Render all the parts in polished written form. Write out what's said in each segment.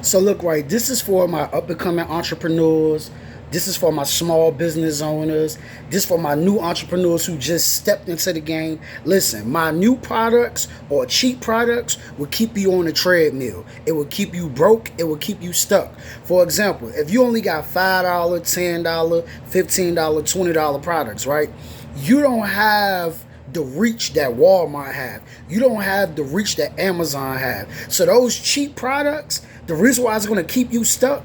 So look, right, this is for my up and coming entrepreneurs. This is for my small business owners. This is for my new entrepreneurs who just stepped into the game. Listen, my new products or cheap products will keep you on the treadmill. It will keep you broke. It will keep you stuck. For example, if you only got $5, $10, $15, $20 products, right? You don't have the reach that Walmart have. You don't have the reach that Amazon have. So those cheap products, the reason why it's going to keep you stuck,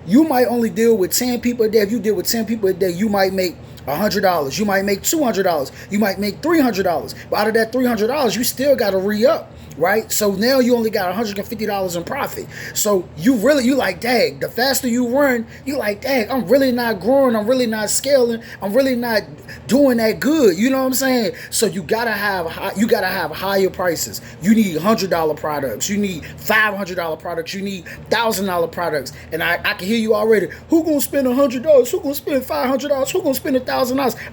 you might only deal with 10 people a day. If you deal with 10 people a day, you might make $100. You might make $200. You might make $300. But out of that $300, you still got to re-up, right? So now you only got $150 in profit. So you like, dang, the faster you run, you like, dang, I'm really not growing. I'm really not scaling. I'm really not doing that good. You know what I'm saying? So you gotta have higher prices. You need $100 products. You need $500 products. You need $1,000 products. And I can hear you already. Who gonna spend $100? Who gonna spend $500? Who gonna spend $1,000?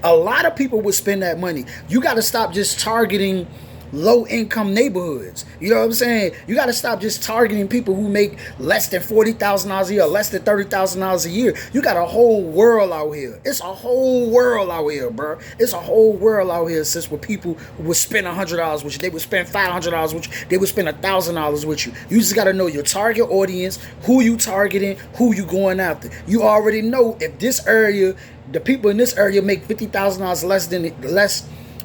A lot of people would spend that money. You gotta stop just targeting low income neighborhoods. You know what I'm saying? You got to stop just targeting people who make less than $40,000 a year, less than $30,000 a year. You got a whole world out here. It's a whole world out here, bro. It's a whole world out here, sis, where people would spend $100 with you. They would spend $500 with you. They would spend $1,000 with you. You just got to know your target audience, who you targeting, who you going after. You already know if this area, the people in this area make $50,000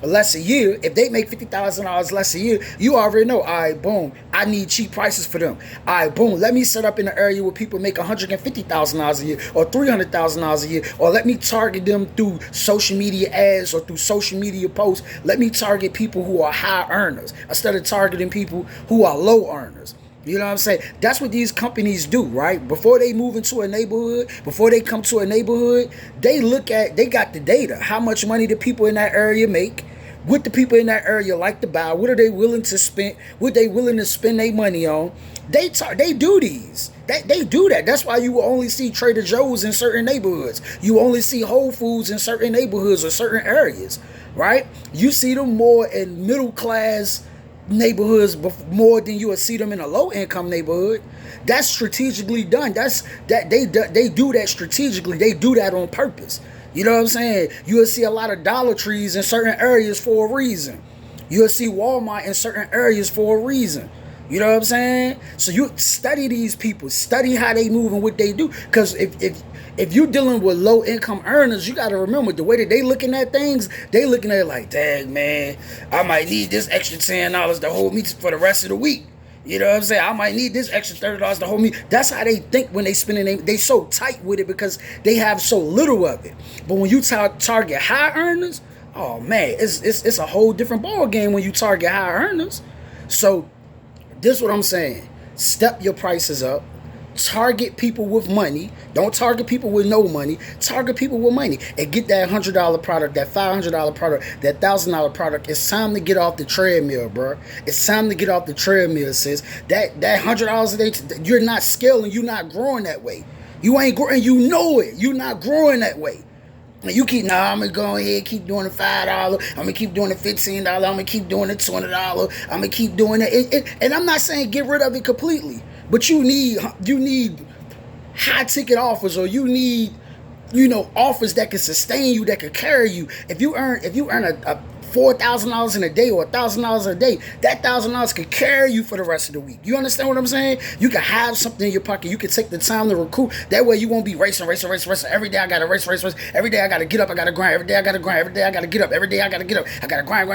less a year. If they make $50,000 less a year, you already know, all right, boom, I need cheap prices for them. All right, boom, let me set up in an area where people make $150,000 a year or $300,000 a year, or let me target them through social media ads or through social media posts. Let me target people who are high earners instead of targeting people who are low earners. You know what I'm saying? That's what these companies do, right? Before they move into a neighborhood, before they come to a neighborhood, they got the data. How much money the people in that area make? What the people in that area like to buy? What are they willing to spend? What they willing to spend their money on? They do these. They do that. That's why you will only see Trader Joe's in certain neighborhoods. You only see Whole Foods in certain neighborhoods or certain areas, right? You see them more in middle class neighborhoods more than you would see them in a low income neighborhood. That's strategically done. They do that strategically. They do that on purpose. You know what I'm saying? You'll see a lot of Dollar Trees in certain areas for a reason. You'll see Walmart in certain areas for a reason. You know what I'm saying? So you study these people, study how they move and what they do. Because if you're dealing with low income earners, you got to remember the way that they looking at things. They looking at it like, dang, man, I might need this extra $10 to hold me for the rest of the week. You know what I'm saying? I might need this extra $30 to hold me. That's how they think when they spending. They so tight with it because they have so little of it. But when you target high earners, oh man, it's a whole different ball game when you target high earners. So this is what I'm saying. Step your prices up. Target people with money. Don't target people with no money. Target people with money and get that $100 product, that $500 product, that $1,000 product. It's time to get off the treadmill, bro. It's time to get off the treadmill, sis. That $100 a day, you're not scaling. You're not growing that way. You ain't growing. You know it. You're not growing that way. You keep, I'm going to go ahead, keep doing the $5. I'm going to keep doing the $15. I'm going to keep doing the $20. I'm going to keep doing it. And I'm not saying get rid of it completely. But you need high ticket offers, or you need, offers that can sustain you, that can carry you. If you earn a $4,000 in a day or $1,000 a day, that $1,000 can carry you for the rest of the week. You understand what I'm saying? You can have something in your pocket. You can take the time to recruit. That way you won't be racing. Every day I got to race. Every day I got to get up. I got to grind. Every day I got to grind. Every day I got to get up. Every day I got to get up. I got to grind.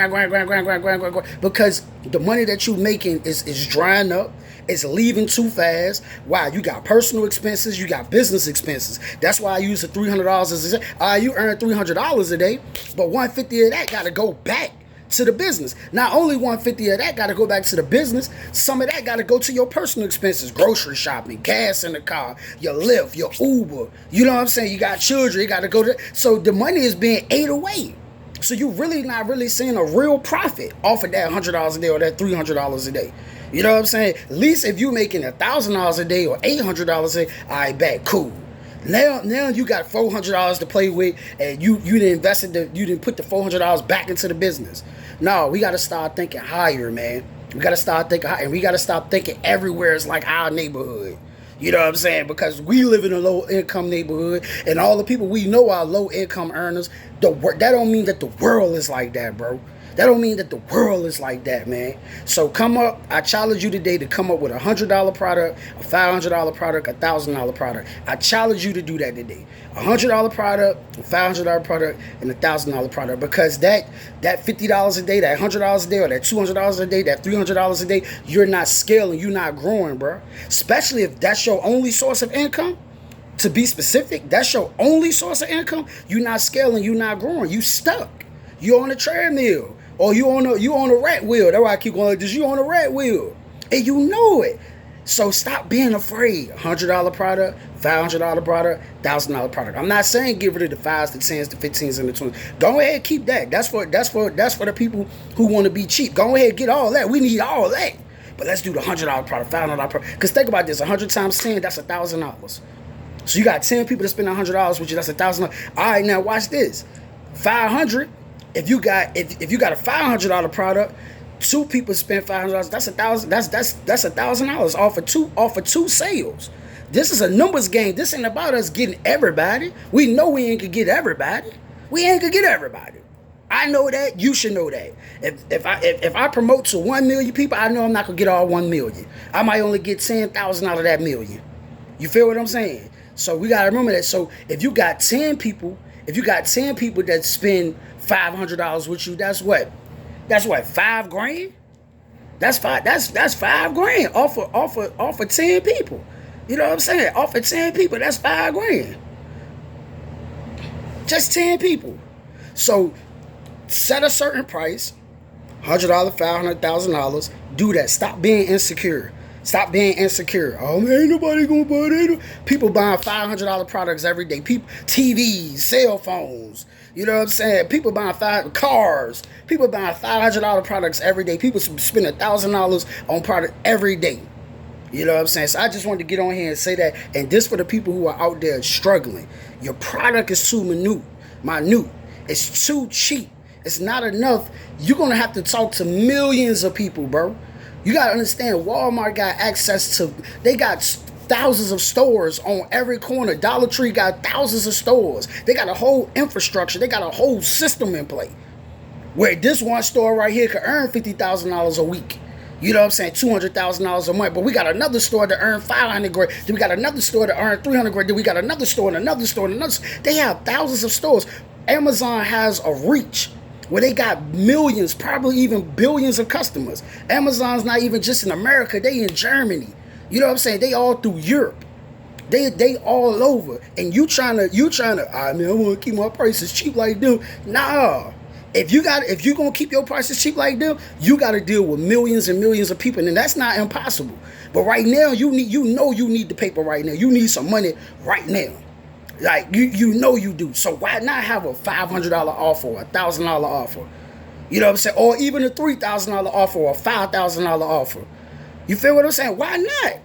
Because the money that you making is drying up. It's leaving too fast. Why? You got personal expenses. You got business expenses. That's why I use the $300 as a you earn $300 a day, but $150 of that got to go back to the business. Not only $150 of that got to go back to the business, some of that got to go to your personal expenses, grocery shopping, gas in the car, your Lyft, your Uber. You know what I'm saying? You got children. You got to go to. So the money is being ate away. So you really not really seeing a real profit off of that $100 a day or that $300 a day. You know what I'm saying? At least if you making $1,000 a day or $800 a day, I bet cool. Now you got $400 to play with, and you didn't put the $400 back into the business. No, we got to start thinking higher, man. We got to start thinking higher, and we got to stop thinking everywhere is like our neighborhood. You know what I'm saying? Because we live in a low income neighborhood, and all the people we know are low income earners. That don't mean that the world is like that, bro. That don't mean that the world is like that, man. So come up. I challenge you today to come up with $100 product, a $500 product, a $1,000 product. I challenge you to do that today. $100 product, a $500 product, and a $1,000 product. Because that $50 a day, that $100 a day, or that $200 a day, that $300 a day, you're not scaling, you're not growing, bro. Especially if that's your only source of income. To be specific, that's your only source of income. You're not scaling, you're not growing. You stuck. You're on a treadmill. Or you on a rat wheel. That's why I keep going like this. You on a rat wheel. And you know it. So stop being afraid. $100 product, $500 product, $1,000 product. I'm not saying get rid of the 5s, the 10s, the 15s, and the 20s. Go ahead, keep that. That's for the people who want to be cheap. Go ahead, get all that. We need all that. But let's do the $100 product, $500 product. Because think about this, 100 times 10, that's $1,000. So you got 10 people to spend $100 with you, that's $1,000. All right, now watch this. 500. If you got a $500 product, 2 people spend $500. That's $1,000. That's $1,000 off of two sales. This is a numbers game. This ain't about us getting everybody. We know we ain't gonna get everybody. We ain't gonna get everybody. I know that. You should know that. If I promote to 1 million people, I know I'm not gonna get all 1 million. I might only get 10,000 out of that million. You feel what I'm saying? So we gotta remember that. So if you got 10 people that spend $500 with you, that's what? That's what, $5,000? That's $5,000 off of 10 people. You know what I'm saying? Off of 10 people, that's $5,000. Just 10 people. So set a certain price, $100, $500, $1,000. Do that. Stop being insecure. Stop being insecure. Oh man, ain't nobody gonna buy that. People buying $500 products every day. People, TVs, cell phones. You know what I'm saying? People buying cars. People buying $500 products every day. People spend $1,000 on product every day. You know what I'm saying? So I just wanted to get on here and say that. And this for the people who are out there struggling. Your product is too minute. It's too cheap. It's not enough. You're gonna have to talk to millions of people, bro. You gotta understand, Walmart got access to, they got thousands of stores on every corner. Dollar Tree got thousands of stores. They got a whole infrastructure. They got a whole system in play. Where this one store right here could earn $50,000 a week. You know what I'm saying? $200,000 a month. But we got another store to earn $500,000. Then we got another store to earn $300,000. Then we got another store and another store and another store. They have thousands of stores. Amazon has a reach where they got millions, probably even billions of customers. Amazon's not even just in America, they in Germany. You know what I'm saying? They all through Europe. They all over. And you trying to, I want to keep my prices cheap like them. Nah. If you're gonna keep your prices cheap like them, you gotta deal with millions and millions of people, and that's not impossible. But right now, you need the paper right now. You need some money right now. Like, you know you do. So why not have a $500 offer, a $1,000 offer? You know what I'm saying? Or even a $3,000 offer or a $5,000 offer. You feel what I'm saying? Why not?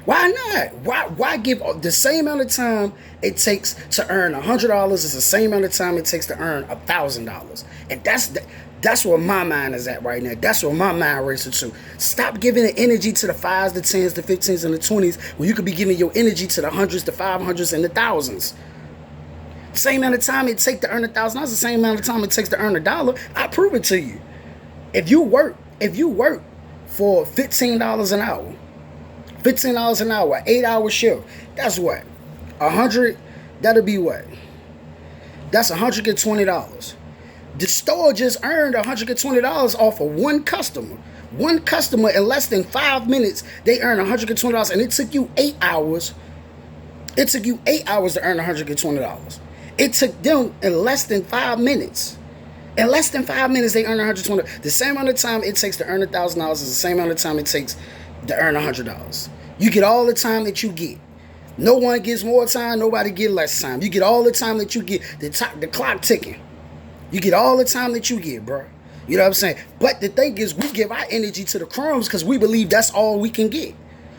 Why not? Why give the same amount of time it takes to earn $100 is the same amount of time it takes to earn $1,000? And that's where my mind is at right now. That's where my mind races to. Stop giving the energy to the 5s, the 10s, the 15s, and the 20s when you could be giving your energy to the 100s, the 500s, and the 1000s. Same amount of time it takes to earn $1,000, the same amount of time it takes to earn $1. I prove it to you. If you work for $15 an hour, $15 an hour, 8-hour shift, that's what? 100, that'll be what? That's $120. The store just earned $120 off of one customer. One customer in less than 5 minutes, they earn $120, and it took you 8 hours. It took you 8 hours to earn $120. It took them in less than 5 minutes. In less than 5 minutes, they earn $120. The same amount of time it takes to earn $1,000 is the same amount of time it takes to earn $100. You get all the time that you get. No one gets more time. Nobody get less time. You get all the time that you get. The clock ticking. You get all the time that you get, bro. You know what I'm saying? But the thing is, we give our energy to the crumbs because we believe that's all we can get.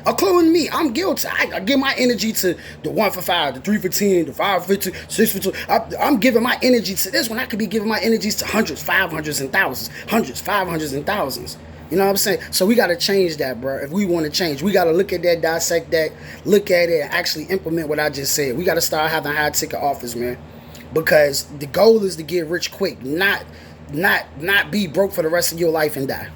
Including me. I'm guilty. I give my energy to the 1 for 5, the 3 for 10, the 5 for 10, 6 for 2. I'm giving my energy to this when I could be giving my energies to hundreds, 500s, and thousands. Hundreds, 500s, and thousands. You know what I'm saying? So we got to change that, bro. If we want to change, we got to look at that, dissect that, look at it, and actually implement what I just said. We got to start having high ticket offers, man, because the goal is to get rich quick, not be broke for the rest of your life and die.